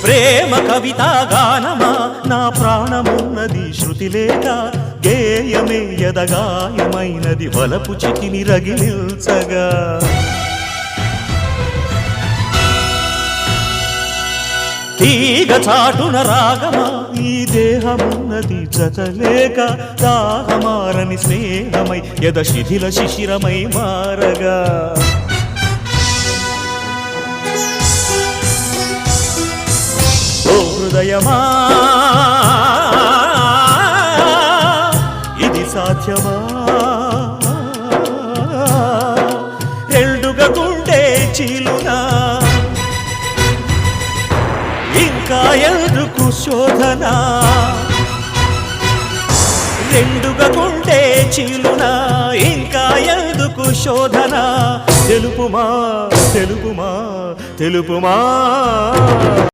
ప్రేమ కవితా గానమా నా ప్రాణమున్నది శృతి లేక గేయమే యదగాయమైనది వలపు చితిని రగిలిల్చగా తీగ చాటున రాగమా ఈ దేహమున్నది జతలేక దాహమారని స్నేహమై యద శిథిల శిశిరమై మారగా ఓ హృదయమా ఇది సాధ్యమా రెండుగా గుండె చీలునా ఇంకా ఎందుకు శోధన రెండుగా గుండె చీలునా ఇంకా ఎందుకు శోధన తెలుపుమా తెలుపుమా తెలుపుమా